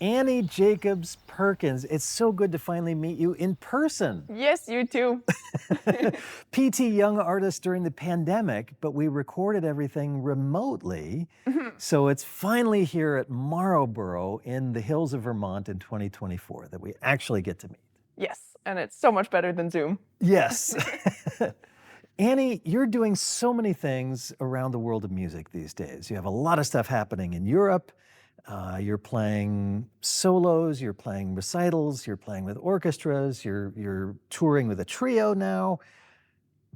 Annie Jacobs-Perkins. It's so good to finally meet you in person. Yes, you too. PT Young Artist during the pandemic, but we recorded everything remotely. So it's finally here at Marlboro in the hills of Vermont in 2024 that we actually get to meet. Yes, and it's so much better than Zoom. Yes. Annie, you're doing so many things around the world of music these days. You have a lot of stuff happening in Europe. You're playing solos, you're playing recitals, you're playing with orchestras, you're touring with a trio now.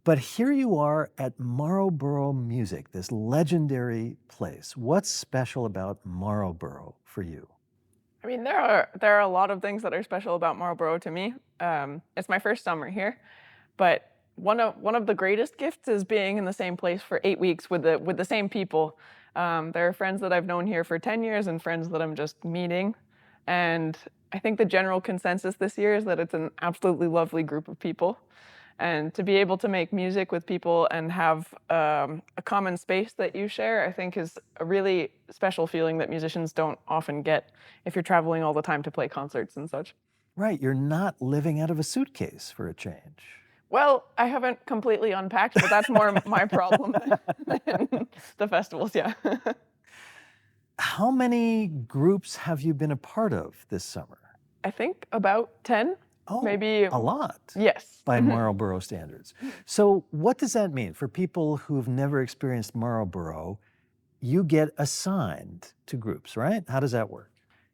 But here you are at Marlboro Music, this legendary place. What's special about Marlboro for you? I mean, there are a lot of things that are special about Marlboro to me. It's my first summer here, but one of the greatest gifts is being in the same place for 8 weeks with the same people. There are friends that I've known here for 10 years and friends that I'm just meeting, and I think the general consensus this year is that it's an absolutely lovely group of people. And to be able to make music with people and have a common space that you share, I think is a really special feeling that musicians don't often get if you're traveling all the time to play concerts and such. Right, you're not living out of a suitcase for a change. Well, I haven't completely unpacked, but that's more my problem than the festivals, yeah. How many groups have you been a part of this summer? I think about 10, Oh, maybe. a lot. Yes. By Marlboro standards. So what does that mean for people who've never experienced Marlboro? You get assigned to groups, right? How does that work?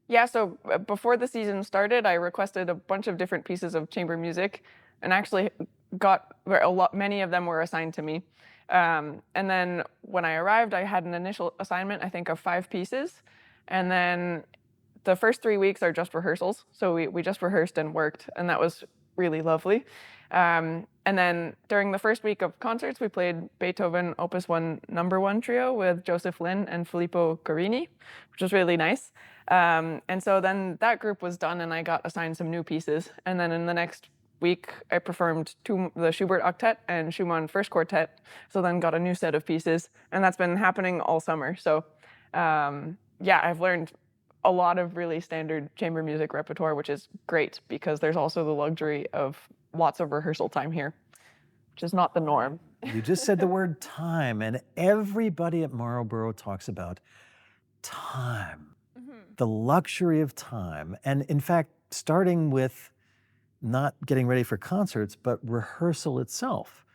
Yeah, so before the season started, I requested a bunch of different pieces of chamber music and actually many of them were assigned to me. And then when I arrived, I had an initial assignment, I think, of 5 pieces. And then the first 3 weeks are just rehearsals. So we just rehearsed and worked, and that was really lovely. And then during the first week of concerts, we played Beethoven Opus 1 number 1 trio with Joseph Lynn and Filippo Carini, which was really nice. And so then that group was done and I got assigned some new pieces. And then in the next week, I performed the Schubert Octet and Schumann First Quartet. So then got a new set of pieces, and that's been happening all summer. So yeah, I've learned a lot of really standard chamber music repertoire, which is great because there's also the luxury of lots of rehearsal time here, which is not the norm. You just said the word time, and everybody at Marlboro talks about time, the luxury of time. And in fact, starting with not getting ready for concerts, but rehearsal itself.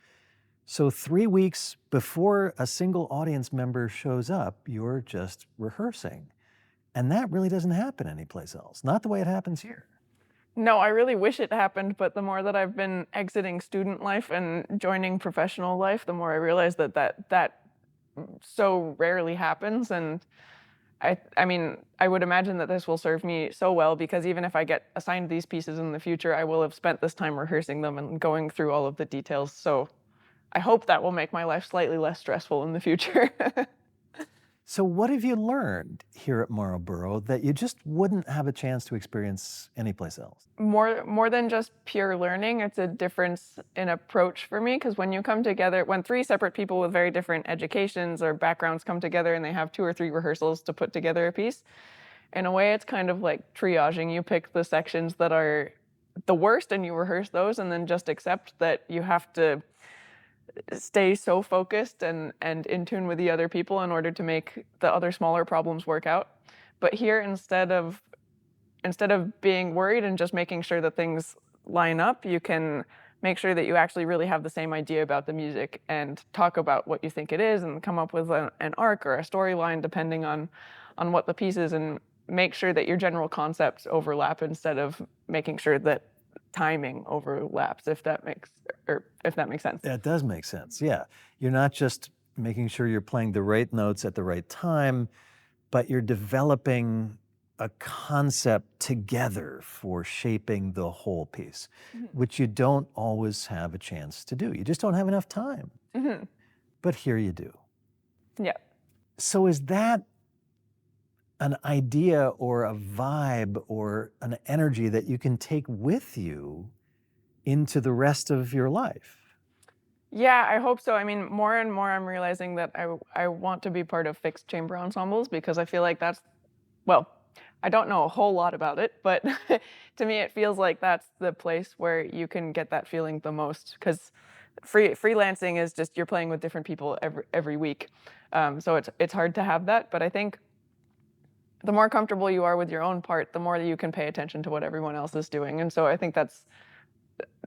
So 3 weeks before a single audience member shows up, you're just rehearsing. And that really doesn't happen anyplace else, not the way it happens here. No, I really wish it happened, but the more that I've been exiting student life and joining professional life, the more I realize that so rarely happens. And I mean, I would imagine that this will serve me so well because even if I get assigned these pieces in the future, I will have spent this time rehearsing them and going through all of the details. So I hope that will make my life slightly less stressful in the future. So what have you learned here at Marlboro that you just wouldn't have a chance to experience anyplace else? More than just pure learning, it's a difference in approach for me because when you come together, when 3 separate people with very different educations or backgrounds come together and they have 2 or 3 rehearsals to put together a piece, in a way it's kind of like triaging. You pick the sections that are the worst and you rehearse those and then just accept that you have to stay so focused and in tune with the other people in order to make the other smaller problems work out. But here, instead of being worried and just making sure that things line up, you can make sure that you actually really have the same idea about the music and talk about what you think it is and come up with an arc or a storyline depending on what the piece is, and make sure that your general concepts overlap instead of making sure that timing overlaps, if that makes sense. That does make sense, yeah. You're not just making sure you're playing the right notes at the right time, but you're developing a concept together for shaping the whole piece, which you don't always have a chance to do. You just don't have enough time. But here you do. Yeah. So is that an idea or a vibe or an energy that you can take with you into the rest of your life? Yeah, I hope so. I mean, more and more I'm realizing that I want to be part of fixed chamber ensembles because I feel like well, I don't know a whole lot about it, but to me, it feels like that's the place where you can get that feeling the most. Because freelancing is just you're playing with different people every week, so it's hard to have that. But I think the more comfortable you are with your own part, the more that you can pay attention to what everyone else is doing. And so I think that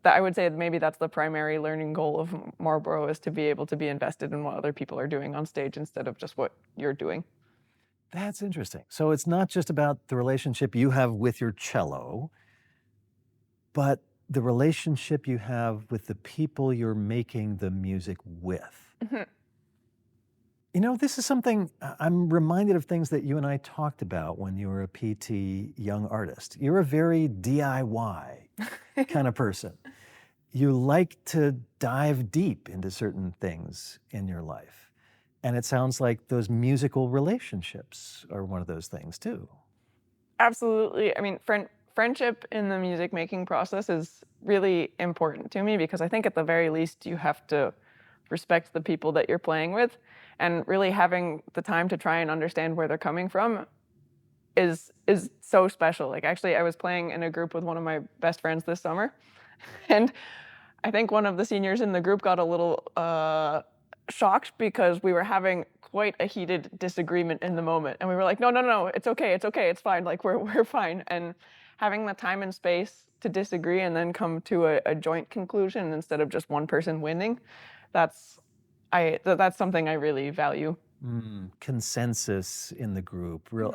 I would say maybe that's the primary learning goal of Marlboro, is to be able to be invested in what other people are doing on stage instead of just what you're doing. That's interesting. So it's not just about the relationship you have with your cello, but the relationship you have with the people you're making the music with. Mhm. You know, this is something I'm reminded of things that you and I talked about when you were a PT young artist. You're a very DIY kind of person. You like to dive deep into certain things in your life. And it sounds like those musical relationships are one of those things too. Absolutely. I mean, friendship in the music making process is really important to me, because I think at the very least you have to respect the people that you're playing with, and really having the time to try and understand where they're coming from is so special. Like, actually, I was playing in a group with one of my best friends this summer, and I think one of the seniors in the group got a little shocked because we were having quite a heated disagreement in the moment, and we were like, no, no, no, it's okay, it's okay, it's fine, like we're fine. And having the time and space to disagree and then come to a joint conclusion instead of just one person winning, that's that's something I really value. Consensus in the group, real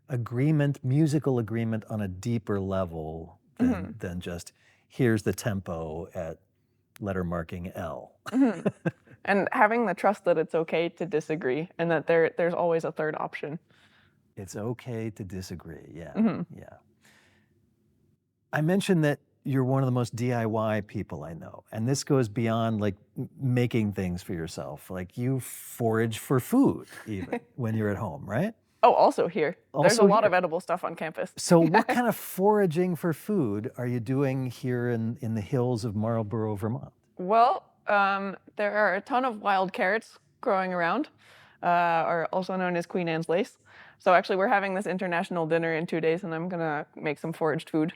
agreement, musical agreement on a deeper level Mhm. than just here's the tempo at letter marking L. Mhm. And having the trust that it's okay to disagree and that there's always a third option. It's okay to disagree. Yeah, Mhm. yeah. I mentioned that you're one of the most DIY people I know, and this goes beyond like making things for yourself. Like you forage for food even when you're at home, right? Oh, also here. There's a Also lot of here. edible stuff on campus. So what kind of foraging for food are you doing here in the hills of Marlboro, Vermont? Well, there are a ton of wild carrots growing around, or also known as Queen Anne's lace. So actually, we're having this international dinner in 2 days, and I'm gonna make some foraged food.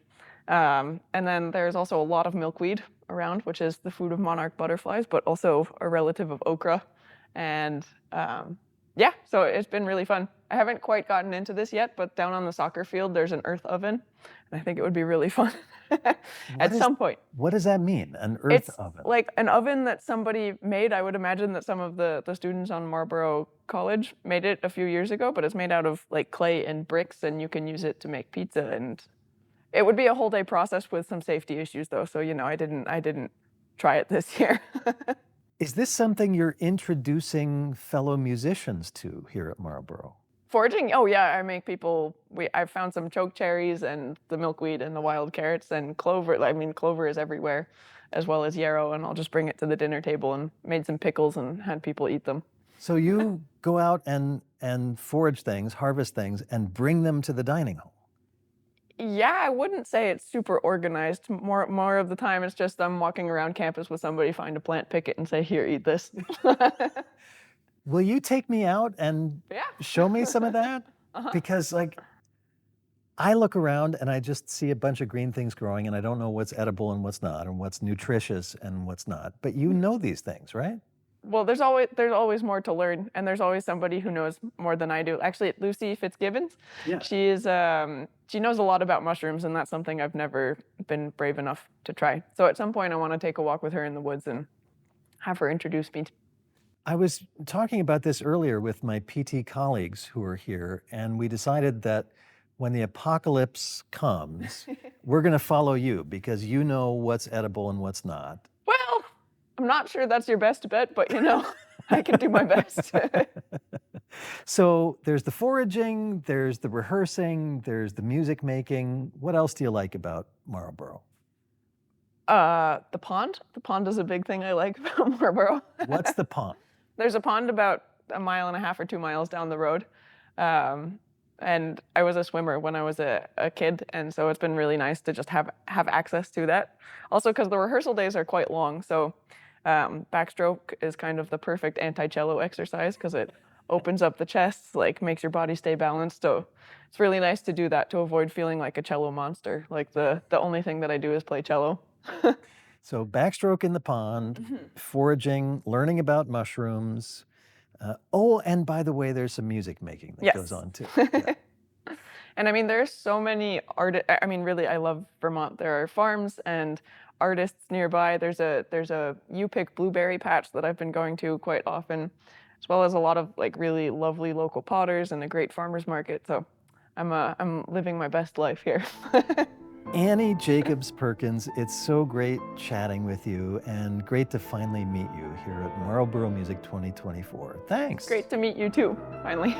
And then there's also a lot of milkweed around, which is the food of monarch butterflies, but also a relative of okra. And yeah, so it's been really fun. I haven't quite gotten into this yet, but down on the soccer field, there's an earth oven, and I think it would be really fun What at is some point. what does that mean? An earth It's oven? like an oven that somebody made. I would imagine that some of the students on Marlboro College made it a few years ago, but it's made out of like clay and bricks, and you can use it to make pizza. And it would be a whole day process with some safety issues though. So, I didn't try it this year. Is this something you're introducing fellow musicians to here at Marlboro? Foraging? Oh yeah, I make people. I found some choke cherries and the milkweed and the wild carrots and clover. I mean, clover is everywhere, as well as yarrow. And I'll just bring it to the dinner table and made some pickles and had people eat them. So you go out and forage things, harvest things, and bring them to the dining hall. Yeah, I wouldn't say it's super organized. More of the time, it's just I'm walking around campus with somebody, find a plant, pick it, and say, "Here, eat this." Will you take me out and Yeah. show me some of that? Uh-huh. Because like I look around and I just see a bunch of green things growing and I don't know what's edible and what's not and what's nutritious and what's not. But you know these things, right? Well, there's always more to learn, and there's always somebody who knows more than I do. Actually, Lucy Fitzgibbons, Yeah. she knows a lot about mushrooms, and that's something I've never been brave enough to try. So at some point, I want to take a walk with her in the woods and have her introduce me. I was talking about this earlier with my PT colleagues who are here, and we decided that when the apocalypse comes, we're going to follow you because you know what's edible and what's not. Well, I'm not sure that's your best bet, but I can do my best. So there's the foraging, there's the rehearsing, there's the music making. What else do you like about Marlboro? The pond. The pond is a big thing I like about Marlboro. What's the pond? There's a pond about a mile and a half or 2 miles down the road. And I was a swimmer when I was a kid, and so it's been really nice to just have access to that. Also, because the rehearsal days are quite long, so backstroke is kind of the perfect anti-cello exercise because it opens up the chest, like makes your body stay balanced. So it's really nice to do that to avoid feeling like a cello monster. Like the only thing that I do is play cello. So backstroke in the pond, foraging, learning about mushrooms. Oh, and by the way, there's some music making that goes Yes. on too. Yeah. And I mean, there's so many I mean, really, I love Vermont. There are farms and artists nearby. There's a U-pick blueberry patch that I've been going to quite often, as well as a lot of like really lovely local potters and a great farmers market. So I'm living my best life here. Annie Jacobs-Perkins, it's so great chatting with you and great to finally meet you here at Marlboro Music 2024. Thanks. Great to meet you too, finally.